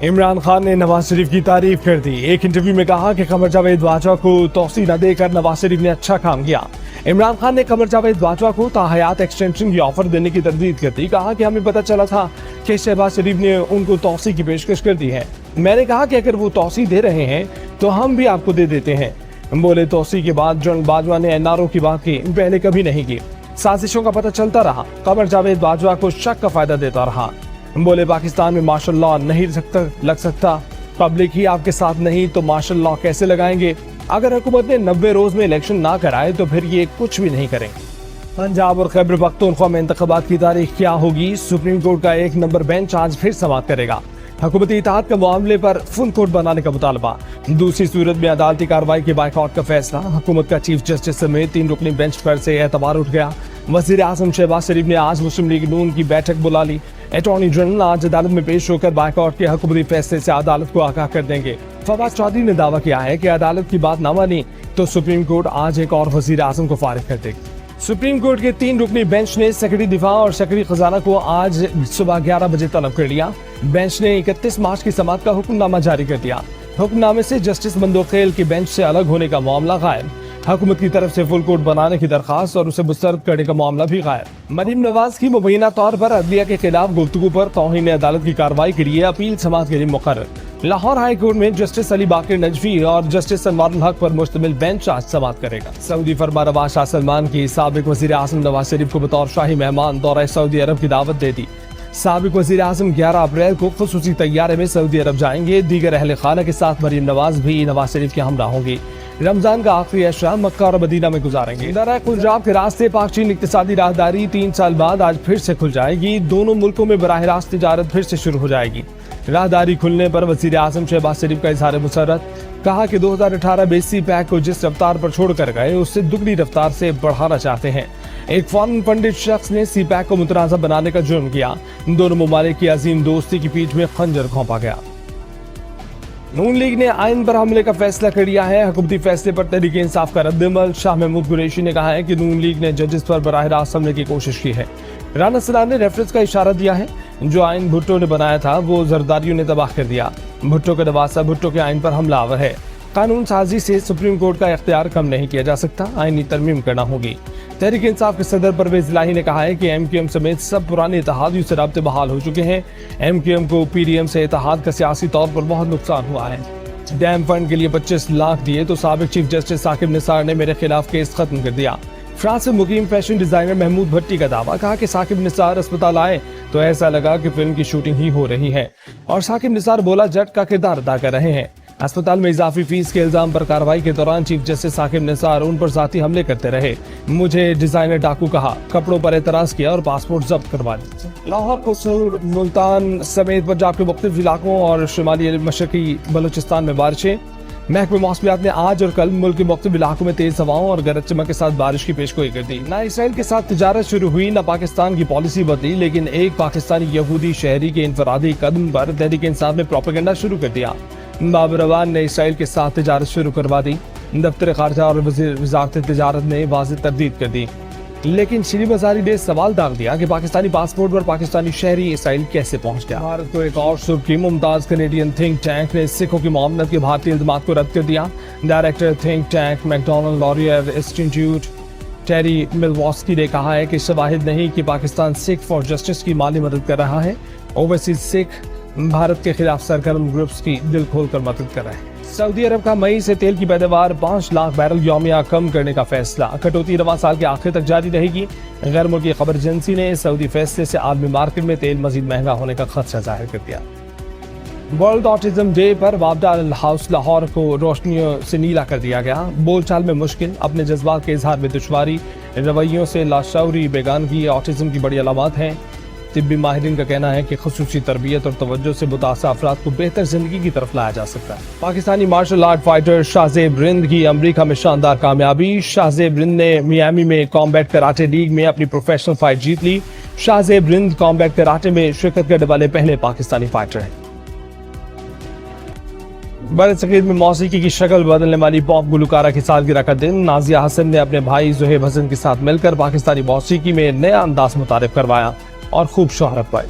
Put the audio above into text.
इमरान खान ने नवाज शरीफ की तारीफ कर दी। एक इंटरव्यू में कहा कि कमर जावेद बाजवा को तौसी न देकर नवाज शरीफ ने अच्छा काम किया। इमरान खान ने कमर जावेद बाजवा को ताहयात एक्सटेंशन की ऑफर देने की तरदीद कर दी। कहा कि हमें पता चला था कि शहबाज शरीफ ने उनको तौसी की पेशकश कर दी है। मैंने कहा कि अगर वो तौसी दे रहे हैं तो हम भी आपको दे देते हैं। बोले तौसी के बाद जनरल बाजवा ने एनआरओ की बात की, पहले कभी नहीं की। साजिशों का पता चलता रहा, कमर जावेद बाजवा को शक का फायदा देता रहा। बोले पाकिस्तान में मार्शल लॉ नहीं लग सकता, पब्लिक ही आपके साथ नहीं तो मार्शल लॉ कैसे लगाएंगे। अगर हुकूमत ने 90 रोज में इलेक्शन ना कराए तो फिर ये कुछ भी नहीं करेंगे। पंजाब और खैबर पख्तूनख्वा में इंतखाबात की तारीख क्या होगी? सुप्रीम कोर्ट का 1 नंबर बेंच आज फिर समाअत करेगा। हुकूमती इत्तेहाद के मामले पर फुल कोर्ट बनाने का मुतालबा। दूसरी सूरत में अदालती कार्रवाई के बाइकआउट का फैसला। हुकूमत का चीफ जस्टिस समेत 3 रुकनी बेंच पर से एतबार उठ गया। वजीर आजम शहबाज शरीफ ने आज मुस्लिम लीग नून की बैठक बुला ली। अटॉर्नी जनरल आज अदालत में पेश होकर बाइकआउट के हुकूमती फैसले से अदालत को आगाह कर देंगे। फवाद चौधरी ने दावा किया है कि अदालत की बात न मानी तो सुप्रीम कोर्ट आज एक और वजीर आजम को फारिग कर देगी। सुप्रीम कोर्ट के 3 रुकनी बेंच ने सेक्रेटरी दिफा और सेक्रेटरी खजाना को आज सुबह 11 बजे तलब कर लिया। बेंच ने 31 मार्च की समाअत का हुक्मनामा जारी कर दिया। हुक्मनामे से जस्टिस मंदोखेल के बेंच से अलग होने का मामला गायब। हुकूमत की तरफ से फुल कोर्ट बनाने की दरखास्त और उसे मुस्तरद करने का मामला भी गायब। मरीम नवाज की मुबैना तौर पर अदलिया के खिलाफ गुफ्तगू पर तौहीन अदालत की कार्रवाई के लिए अपील समाअत के लिए मुकर्रर। लाहौर हाई कोर्ट में जस्टिस अली बाकिर नजफी और जस्टिस सलमान हक पर मुश्तमिल बेंच आज समाअत करेगा। सऊदी फरमानरवा शाह सलमान की साबिक वजीर आजम नवाज शरीफ को बतौर शाही मेहमान दौरा सऊदी अरब की दावत दे दी। साबिक वजीर आजम 11 अप्रैल को खुसूसी तैयारे में सऊदी अरब जाएंगे। दीगर अहले खाना के साथ मरीम नवाज भी नवाज शरीफ के हमरा होंगी। रमजान का आखिरी अशरा मक्का और मदीना में गुजारेंगे। दरिया कुलजाब के रास्ते पाक चीन इक्तिसादी राहदारी 3 साल बाद आज फिर से खुल जाएगी। दोनों मुल्कों में बराह रास्त तिजारत फिर से शुरू हो जाएगी। राहदारी खुलने पर वजीर आजम शहबाज शरीफ का इजहार मुसर्रत। कहा कि 2018 में सी पैक को जिस रफ्तार पर छोड़कर गए उससे दुगनी रफ्तार से बढ़ाना चाहते हैं। एक फॉरेन पंडित शख्स ने सी पैक को मुतनाज़ा बनाने का जुर्म किया। दोनों ममालिक की अजीम दोस्ती की पीठ में खंजर घोंपा गया। नून लीग ने आइन पर हमले का फैसला कर लिया है। हुकूमती फैसले पर तहरीक इंसाफ का रद्दअमल। शाह महमूद कुरैशी ने कहा है कि नून लीग ने जजेस पर बराह रास्त हमले की कोशिश की है। राना सलाम ने रेफरेंस का इशारा दिया है। जो आइन भुट्टो ने बनाया था वो जरदारियों ने तबाह कर दिया। भुट्टो का नवासा भुट्टो के आइन पर हमलावर है। कानून साजी से सुप्रीम कोर्ट का इख्तियार कम नहीं किया जा सकता, आईनी तरमीम करना होगी। तहरीक इंसाफ के सदर परवेज इलाही ने कहा है कि एमक्यूएम समेत सब पुराने इत्तेहादियों से राब्ते बहाल हो चुके हैं। एमक्यूएम को पीडीएम से इत्तेहाद का सियासी तौर पर बहुत नुकसान हुआ है। डैम फंड के लिए 25 लाख दिए तो साबिक चीफ जस्टिस साकिब निसार ने मेरे खिलाफ केस खत्म कर दिया। फ्रांस में मुकीम फैशन डिजाइनर महमूद भट्टी का दावा। कहा कि साकिब निसार अस्पताल आए तो ऐसा लगा कि फिल्म की शूटिंग ही हो रही है और साकिब निसार बोला जट का किरदार अदा कर रहे हैं। अस्पताल में इजाफी फीस के इल्जाम पर कार्रवाई के दौरान चीफ जस्टिस साकिब निसार उन पर जाती हमले करते रहे। मुझे डिजाइनर डाकू कहा, कपड़ों पर एतराज किया और पासपोर्ट जब्त करवा दिए। लाहौर कसूर मुल्तान समेत पंजाब के मुख्तलिफ इलाकों और शुमाली मशरकी बलूचिस्तान में बारिशें। महकमे मौसमियात ने आज और कल मुल्क के मुख्तलिफ इलाकों में तेज हवाओं और गरज चमक के साथ बारिश की पेशगोई कर दी। न इसराइल के साथ तिजारत शुरू हुई न पाकिस्तान की पॉलिसी बदली, लेकिन एक पाकिस्तानी यहूदी शहरी के इनफरादी कदम पर तहरीक इंसाफ ने प्रोपेगेंडा शुरू कर दिया। बाबर अवान ने इसराइल के साथ तिजारत शुरू करवा दी। दफ्तर खारजा और वज़ारत तिजारत ने वाज़ेह तरदीद कर दी, लेकिन श्री मज़ारी ने सवाल दाग दिया कि पाकिस्तानी पासपोर्ट पर पाकिस्तानी शहरी इसराइल कैसे पहुंच गया। भारत को एक और सुर्खी। मुमताज कनेडियन थिंक टैंक ने सिखों की मामलत के भारतीय इल्ज़ामात को रद्द कर दिया। Director think tank Macdonald Laurier Institute Terry Milewski ने कहा है कि शवाहिद नहीं कि पाकिस्तान सिख फॉर जस्टिस की माली मदद कर रहा है। ओवरसीज सिख भारत के खिलाफ सरगर्म ग्रुप्स की दिल खोल कर मदद कर रहे हैं। सऊदी अरब का मई से तेल की पैदावार 5 लाख बैरल यौमिया कम करने का फैसला। कटौती रवां साल के आखिर तक जारी रहेगी। गैर मुल्की खबर एजेंसी ने सऊदी फैसले से आलमी मार्केट में तेल मजीद महंगा होने का खदशा जाहिर कर दिया। वर्ल्ड ऑटिज्म डे पर वापडा हाउस लाहौर को रोशनियों से नीला कर दिया गया। बोलचाल में मुश्किल, अपने जज्बात के इजहार में दुश्वारी, रवैयों से लाशऊरी बेगानगी ऑटिज्म की बड़ी अलामत हैं। तिब्बी माहिरीन का कहना है कि खुसूसी तरबियत और तवज्जो से मुतासर अफराद को बेहतर जिंदगी की तरफ लाया जा सकता है। Pakistani martial art fighter Shahzeb Rind की अमरीका में शानदार कामयाबी। शाहजेब रिंद ने मियामी में कॉम्बैट कराटे लीग में अपनी प्रोफेशनल फाइट जीत ली। शाहजेब रिंद कॉम्बैट कराटे में शिरकत करने वाले पहले पाकिस्तानी फाइटर हैं। बरसगीर में मौसीकी की शक्ल बदलने वाली पॉप गुलकारा की सालगिरह का दिन। नाजिया हसन ने अपने भाई ज़ुहैब हसन के साथ मिलकर पाकिस्तानी मौसीकी में नया अंदाज मुतारिफ करवाया और खूब शोहरत पाई।